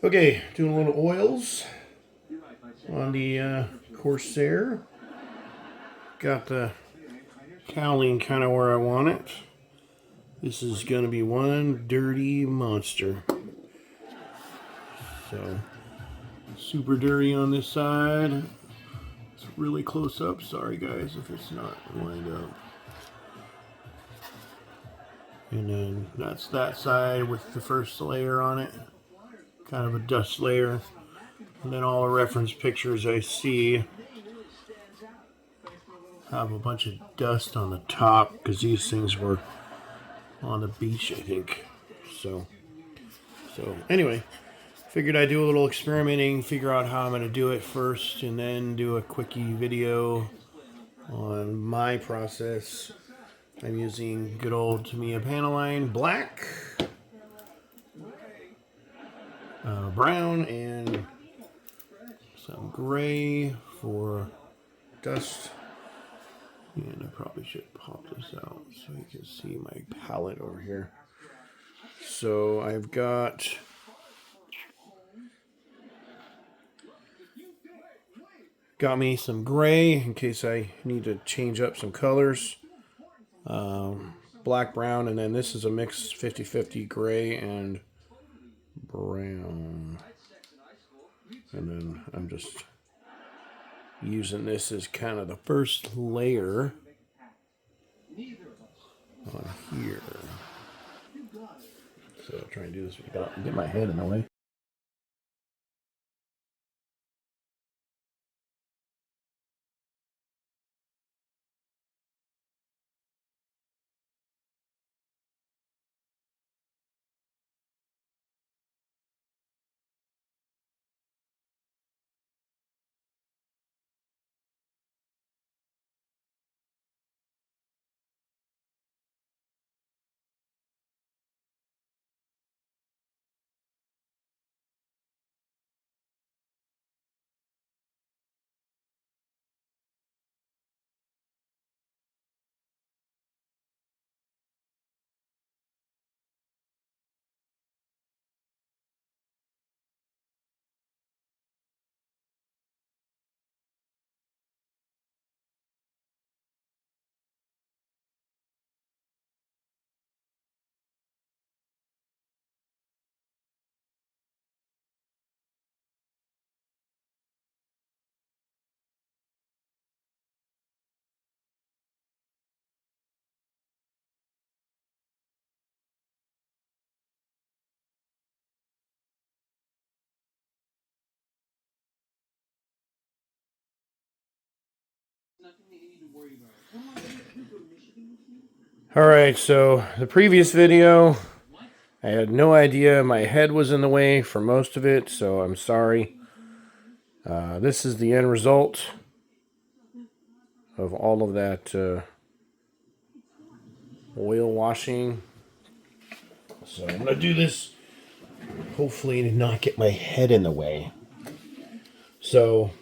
Okay, doing a little oils on the Corsair. Got the cowling kind of where I want it. This is going to be one dirty monster. So, super dirty on this side. It's really close up. Sorry guys if it's not lined up. And then that's that side with the first layer on it. Kind of a dust layer. And then all the reference pictures I see have a bunch of dust on the top because these things were on the beach, I think. So anyway, figured I'd do a little experimenting, figure out how I'm going to do it first, and then do a quickie video on my process. I'm using good old Tamiya panel line black, brown, and some gray for dust. And I probably should pop this out so you can see my palette over here. So I've got me some gray in case I need to change up some colors. Black, brown, and then this is a mix 50-50 gray and brown. And then I'm just using this as kind of the first layer on here. So I'll try and do this without get my head in the way. Alright, so the previous video, I had no idea my head was in the way for most of it, so I'm sorry. This is the end result of all of that oil washing. So I'm going to do this, hopefully to not get my head in the way. So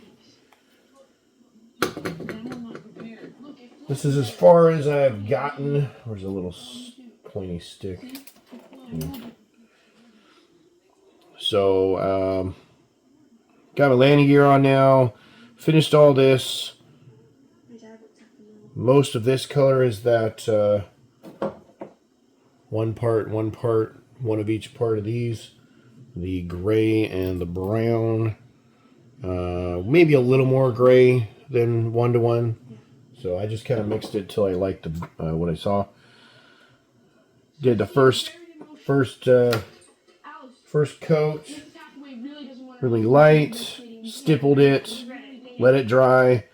this is as far as I've gotten. Where's a little pointy stick? So, got my landing gear on now. Finished all this. Most of this color is that one of each part of these. The gray and the brown. Maybe a little more gray than 1-to-1. So I just kind of mixed it till I liked what I saw. Did the first coat, really light, stippled it, let it dry.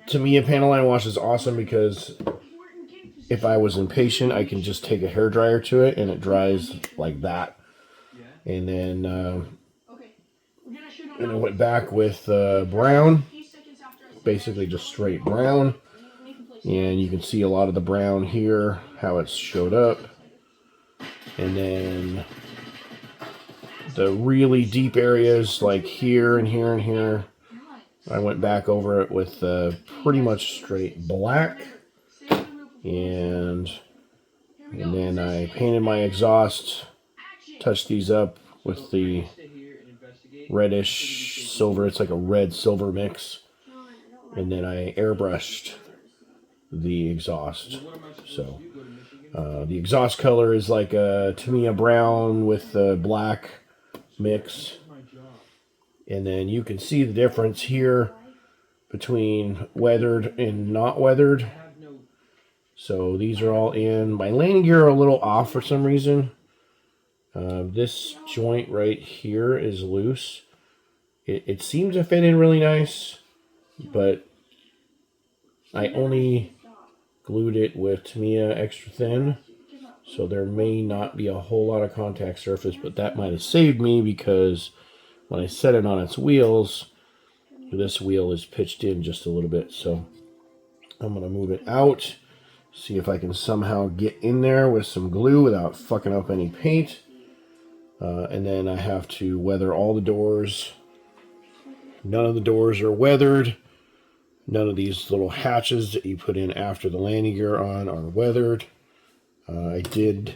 Tamiya panel line wash is awesome because if I was impatient, I can just take a hairdryer to it and it dries like that. And then I went back with brown. Basically just straight brown, and you can see a lot of the brown here, how it's showed up. And then the really deep areas like here and here and here, I went back over it with pretty much straight black, and then I painted my exhaust, touched these up with the reddish silver. It's like a red silver mix. And then I airbrushed the exhaust. So the exhaust color is like a Tamiya brown with a black mix. And then you can see the difference here between weathered and not weathered. So these are all in. My landing gear are a little off for some reason. This joint right here is loose. It seems to fit in really nice, but I only glued it with Tamiya extra thin, so there may not be a whole lot of contact surface, but that might have saved me because when I set it on its wheels, this wheel is pitched in just a little bit. So I'm going to move it out, see if I can somehow get in there with some glue without fucking up any paint. And then I have to weather all the doors. None of the doors are weathered. None of these little hatches that you put in after the landing gear on are weathered. I did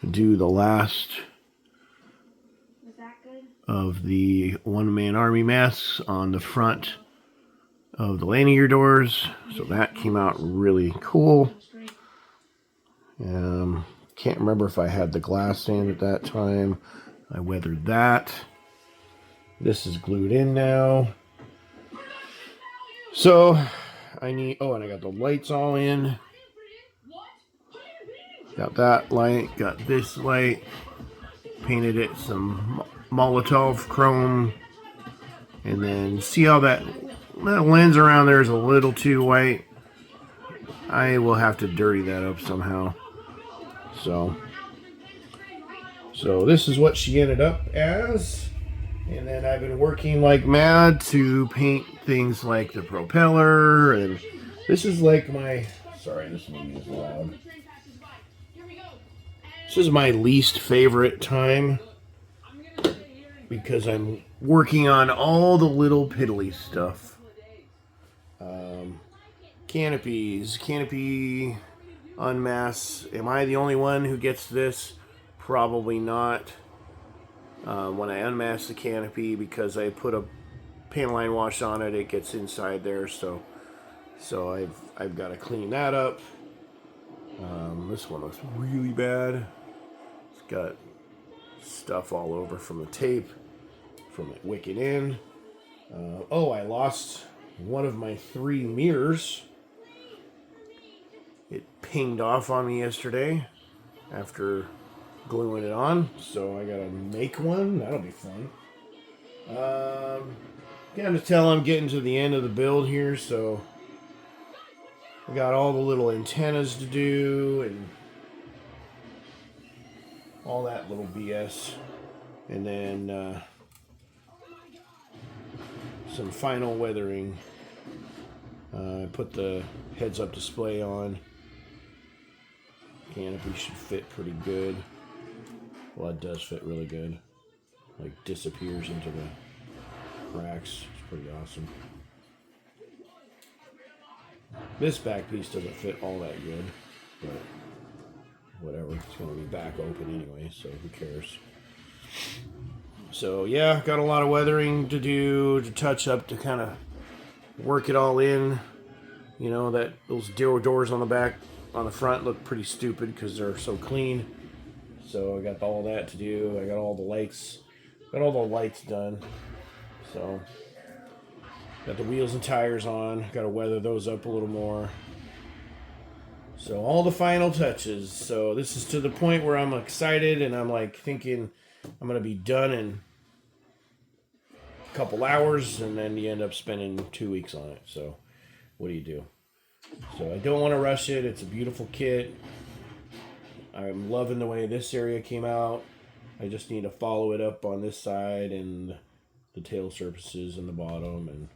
do the last of the one-man army masks on the front of the landing gear doors. So that came out really cool. Can't remember if I had the glass stand at that time. I weathered that. This is glued in now. So I need, oh, and I got the lights all in. Got that light, got this light. Painted it some Molotov chrome. And then see how that lens around there is a little too white. I will have to dirty that up somehow. So this is what she ended up as. And then I've been working like mad to paint things like the propeller. And this is like my... Sorry, this movie is loud. This is my least favorite time because I'm working on all the little piddly stuff. Canopies. Canopy unmasks. Am I the only one who gets this? Probably not. When I unmask the canopy, because I put a paint line wash on it, it gets inside there, so I've got to clean that up. This one looks really bad. It's got stuff all over from the tape, from it wicking in. Oh, I lost one of my 3 mirrors. It pinged off on me yesterday after gluing it on, so I gotta make one. That'll be fun. Kind of tell I'm getting to the end of the build here, so I got all the little antennas to do and all that little BS, and then some final weathering. I put the heads-up display on. Canopy should fit pretty good. Well, it does fit really good. Like, disappears into the cracks. It's pretty awesome. This back piece doesn't fit all that good, but whatever. It's going to be back open anyway, so who cares? So, yeah, got a lot of weathering to do, to touch up, to kind of work it all in. You know, that those doors on the back, on the front look pretty stupid because they're so clean. So I got all that to do. I got all the lights done. So got the wheels and tires on. Got to weather those up a little more. So all the final touches. So this is to the point where I'm excited and I'm like thinking I'm gonna be done in a couple hours, and then you end up spending 2 weeks on it. So what do you do? So I don't want to rush it. It's a beautiful kit. I'm loving the way this area came out. I just need to follow it up on this side and the tail surfaces and the bottom and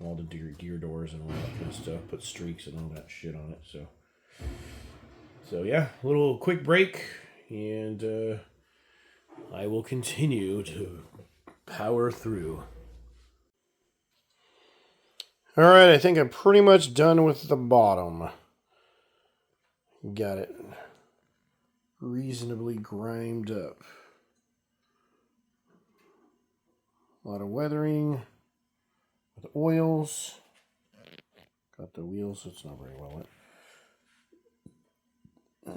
all the gear doors and all that kind of stuff. Put streaks and all that shit on it. So yeah, a little quick break, and I will continue to power through. Alright, I think I'm pretty much done with the bottom. Got it reasonably grimed up. A lot of weathering with oils. Got the wheels, it's not very well lit.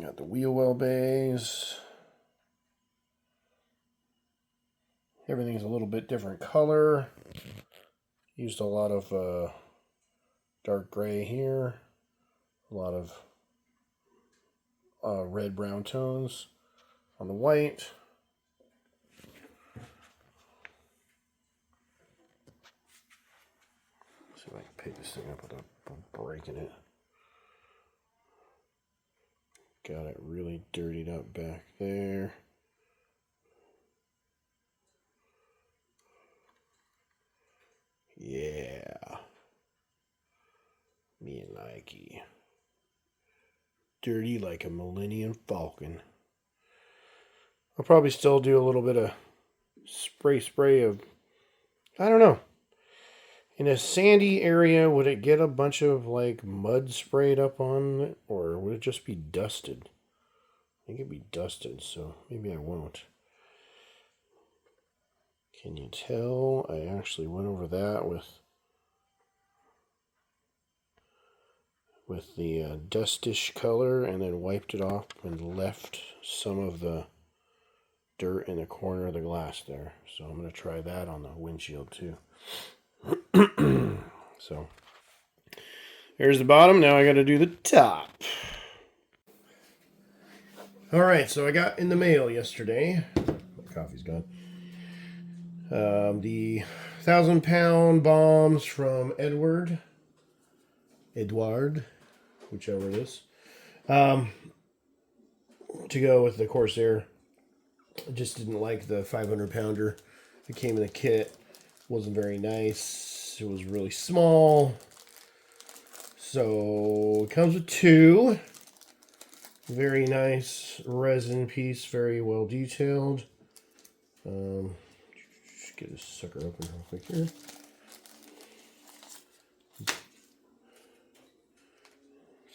Got the wheel well bays. Everything's a little bit different color. Used a lot of dark gray here. A lot of red brown tones on the white. See if I can pick this thing up without breaking it. Got it really dirtied up back there. Yeah. Me and likey. Dirty like a Millennium Falcon. I'll probably still do a little bit of spray of, I don't know. In a sandy area, would it get a bunch of like mud sprayed up on it, or would it just be dusted? I think it'd be dusted, so maybe I won't. Can you tell? I actually went over that with the dustish color and then wiped it off and left some of the dirt in the corner of the glass there. So I'm going to try that on the windshield too. So here's the bottom. Now I got to do the top. All right, so I got in the mail yesterday. My coffee's gone. The 1,000-pound bombs from Edward, whichever it is, to go with the Corsair. I just didn't like the 500-pounder that came in the kit. Wasn't very nice. It was really small. So it comes with two. Very nice resin piece, very well detailed. Just get this sucker open real quick here.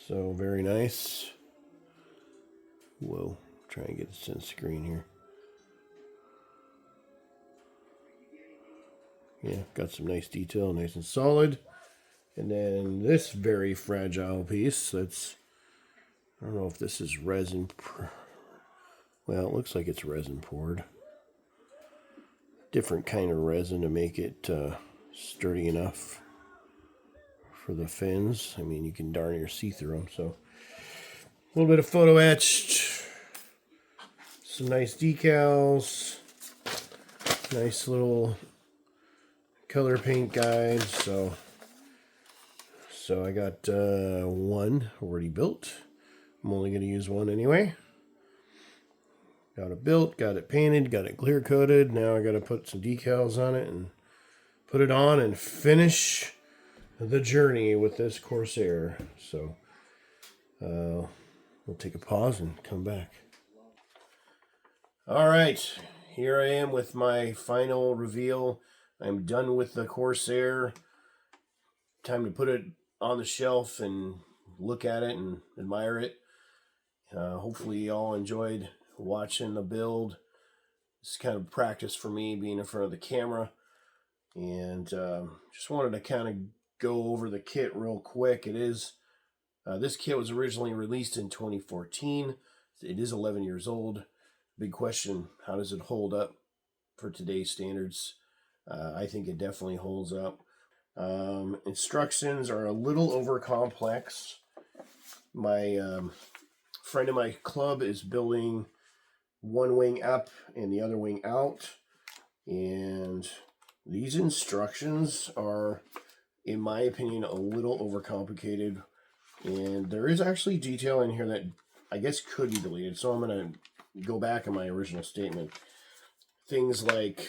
So very nice. Whoa, try and get this in the screen here. Yeah, got some nice detail, nice and solid. And then this very fragile piece, that's, I don't know if this is resin. Well, it looks like it's resin poured. Different kind of resin to make it sturdy enough for the fins. I mean, you can darn near see through them. So a little bit of photo etched, some nice decals, nice little color paint guide. So I got one already built. I'm only going to use one anyway. Got it built, got it painted, got it clear coated. Now I got to put some decals on it and put it on and finish the journey with this Corsair. So we'll take a pause and come back. All right, here I am with my final reveal. I'm done with the Corsair. Time to put it on the shelf and look at it and admire it. Hopefully you all enjoyed watching the build. It's kind of practice for me being in front of the camera. And just wanted to kind of go over the kit real quick. It is, this kit was originally released in 2014. It is 11 years old. Big question, how does it hold up for today's standards? I think it definitely holds up. Instructions are a little over complex. My friend in my club is building one wing up and the other wing out, and these instructions are, in my opinion, a little overcomplicated, and there is actually detail in here that I guess could be deleted, so I'm going to go back in my original statement. Things like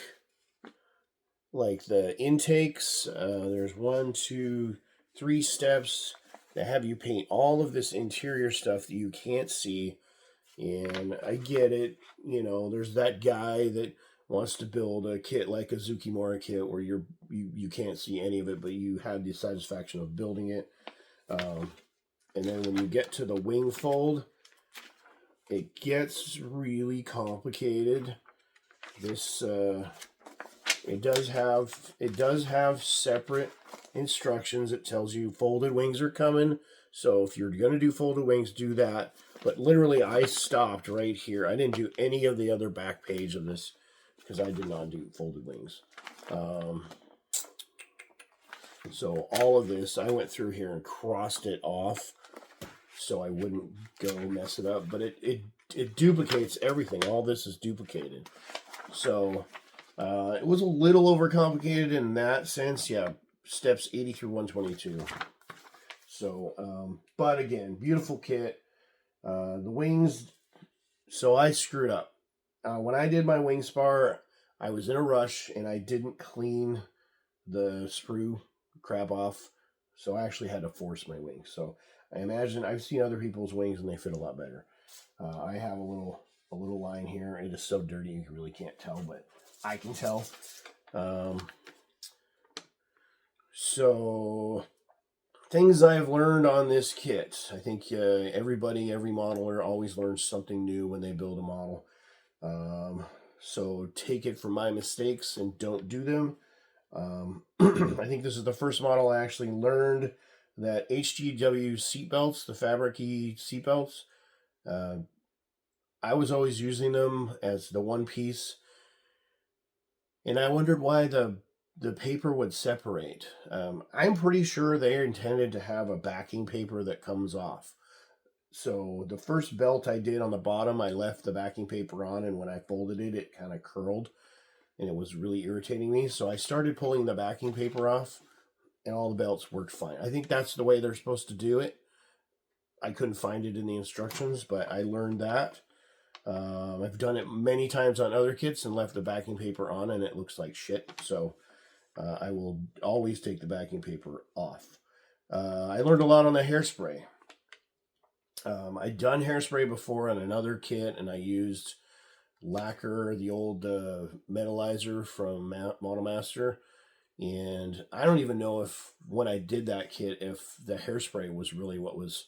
the intakes, there's 1, 2, 3 steps that have you paint all of this interior stuff that you can't see. And I get it, you know, there's that guy that wants to build a kit like a Zukimura kit where you can't see any of it, but you have the satisfaction of building it. And then when you get to the wing fold, it gets really complicated. This It does have separate instructions. It tells you folded wings are coming. So if you're going to do folded wings, do that. But literally, I stopped right here. I didn't do any of the other back page of this because I did not do folded wings. So all of this, I went through here and crossed it off so I wouldn't go mess it up. But it duplicates everything. All this is duplicated. So it was a little overcomplicated in that sense. Yeah, steps 80 through 122. So, but again, beautiful kit. The wings, so I screwed up. When I did my wing spar, I was in a rush and I didn't clean the sprue crap off. So I actually had to force my wings. So I imagine I've seen other people's wings and they fit a lot better. I have a little line here. It is so dirty you really can't tell, but I can tell. So things I've learned on this kit. I think every modeler always learns something new when they build a model. So take it from my mistakes and don't do them. I think this is the first model I actually learned that HGW seatbelts, the fabric-y seatbelts, I was always using them as the one piece, and I wondered why the paper would separate. I'm pretty sure they're intended to have a backing paper that comes off. So the first belt I did on the bottom, I left the backing paper on, and when I folded it, it kind of curled, and it was really irritating me. So I started pulling the backing paper off, and all the belts worked fine. I think that's the way they're supposed to do it. I couldn't find it in the instructions, but I learned that. I've done it many times on other kits and left the backing paper on, and it looks like shit. So I will always take the backing paper off. I learned a lot on the hairspray. I'd done hairspray before on another kit, and I used lacquer, the old metalizer from Model Master. And I don't even know if when I did that kit, if the hairspray was really what was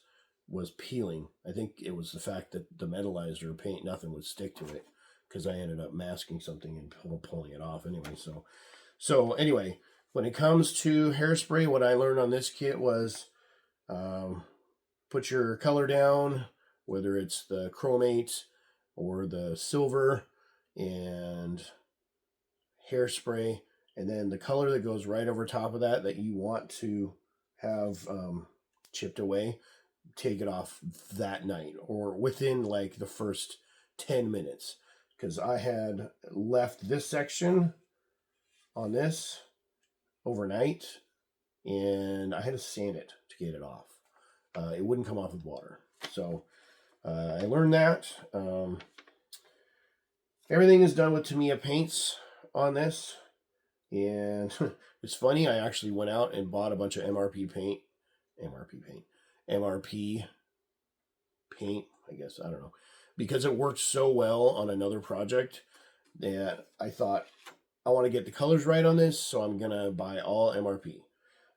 peeling. I think it was the fact that the metalizer paint, nothing would stick to it, because I ended up masking something and pulling it off anyway. So anyway, when it comes to hairspray, what I learned on this kit was put your color down, whether it's the chromate or the silver, and hairspray, and then the color that goes right over top of that you want to have chipped away, take it off that night or within like the first 10 minutes, because I had left this section on this overnight and I had to sand it to get it off. It wouldn't come off with water. So I learned that. Everything is done with Tamiya paints on this. And it's funny, I actually went out and bought a bunch of MRP paint, I guess, I don't know, because it worked so well on another project that I thought, I want to get the colors right on this, so I'm going to buy all MRP.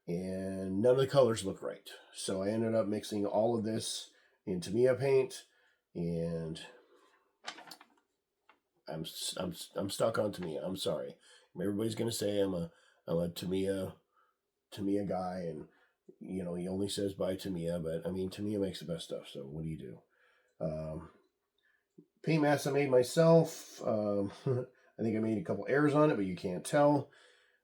And none of the colors look right. So I ended up mixing all of this in Tamiya paint, and I'm stuck on Tamiya. I'm sorry. Everybody's going to say I'm a Tamiya guy, and you know, he only says buy Tamiya, but I mean, Tamiya makes the best stuff, so what do you do? Paint mask I made myself. I think I made a couple errors on it, but you can't tell.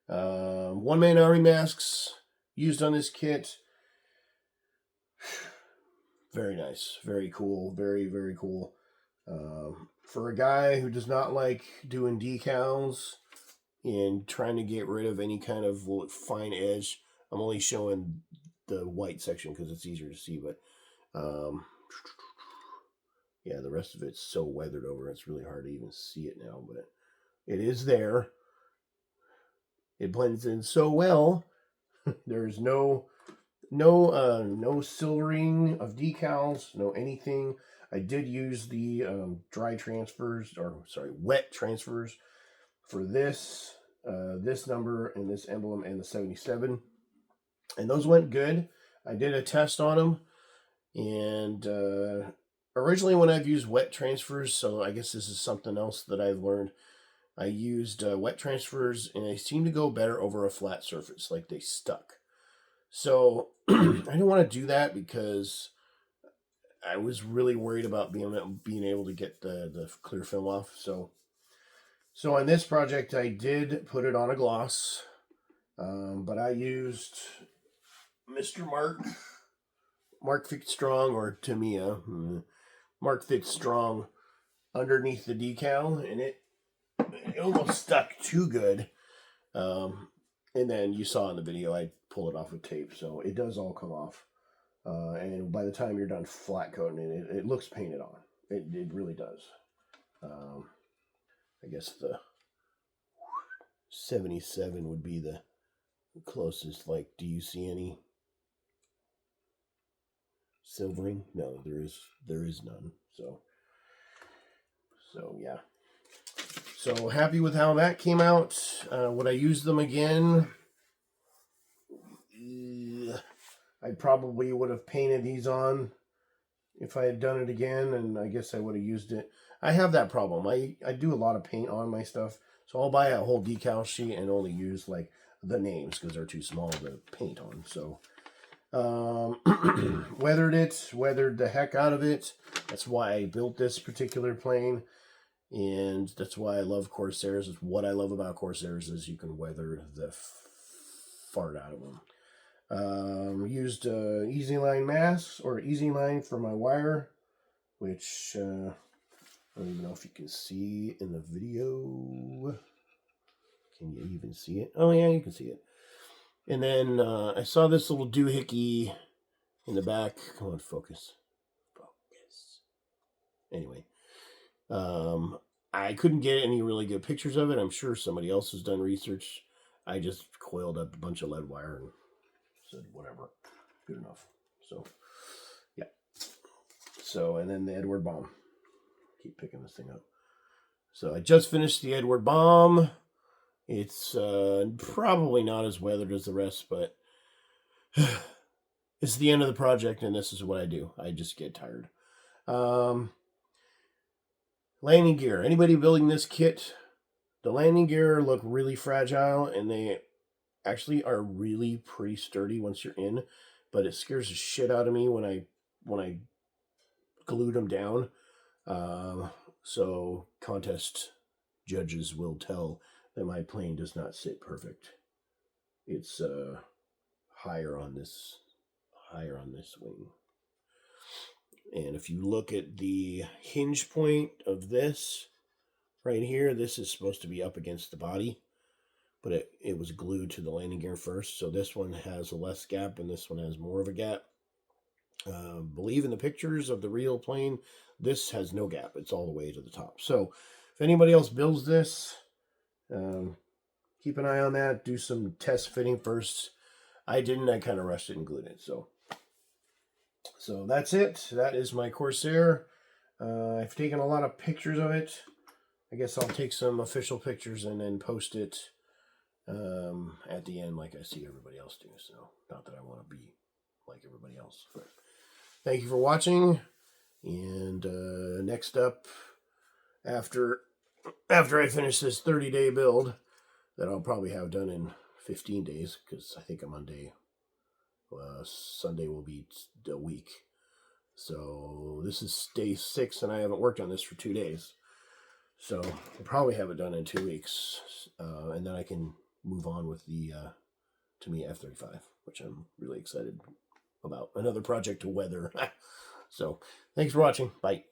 One-man army masks used on this kit. Very nice, very cool, very, very cool. For a guy who does not like doing decals and trying to get rid of any kind of fine edge, I'm only showing the white section because it's easier to see, but yeah, the rest of it's so weathered over, it's really hard to even see it now, but it is there. It blends in so well. There's no silvering of decals, no anything. I did use the wet transfers for this number and this emblem and the 77, and those went good. I did a test on them, and originally when I've used wet transfers, so I guess this is something else that I've learned. I used wet transfers, and they seem to go better over a flat surface, like they stuck. So I didn't want to do that because I was really worried about being able to get the clear film off. So on this project, I did put it on a gloss, but I used Mr. Mark Fit Strong, or Tamiya, Mark Fit Strong underneath the decal, and it almost stuck too good. And then you saw in the video, I pull it off with tape, so it does all come off. And by the time you're done flat coating it, it looks painted on. It really does. I guess the 77 would be the closest. Like, do you see any silvering? No, there is none. So yeah. So happy with how that came out. Would I use them again? I probably would have painted these on if I had done it again, and I guess I would have used it. I have that problem. I do a lot of paint on my stuff, so I'll buy a whole decal sheet and only use like the names because they're too small to paint on. So weathered the heck out of it. That's why I built this particular plane, and that's why I love Corsairs. It's what I love about Corsairs is you can weather the fart out of them. Used Easy Line mask or Easy Line for my wire, which I don't even know if you can see in the video. Can you even see it? Oh yeah, you can see it. And then I saw this little doohickey in the back. Come on, focus. Anyway, I couldn't get any really good pictures of it. I'm sure somebody else has done research. I just coiled up a bunch of lead wire and said whatever, good enough. So yeah. So, and then the Edward bomb. Keep picking this thing up. So I just finished the Edward bomb. It's probably not as weathered as the rest, but it's the end of the project, and this is what I do. I just get tired. Landing gear. Anybody building this kit? The landing gear look really fragile, and they actually are really pretty sturdy once you're in, but it scares the shit out of me when I glued them down. So contest judges will tell that my plane does not sit perfect. It's higher on this wing. And if you look at the hinge point of this right here, this is supposed to be up against the body, but it was glued to the landing gear first. So this one has a less gap and this one has more of a gap. Believe in the pictures of the real plane, this has no gap. It's all the way to the top. So if anybody else builds this, keep an eye on that. Do some test fitting first. I didn't. I kind of rushed it and glued it. So that's it. That is my Corsair. I've taken a lot of pictures of it. I guess I'll take some official pictures and then post it at the end like I see everybody else do. So not that I want to be like everybody else. But thank you for watching. And next up, after I finish this 30-day build that I'll probably have done in 15 days, because I think I'm on day Sunday will be a week. So this is day 6 and I haven't worked on this for 2 days. So I'll probably have it done in 2 weeks. And then I can move on with the Tamiya F35, which I'm really excited about. Another project to weather. So thanks for watching. Bye.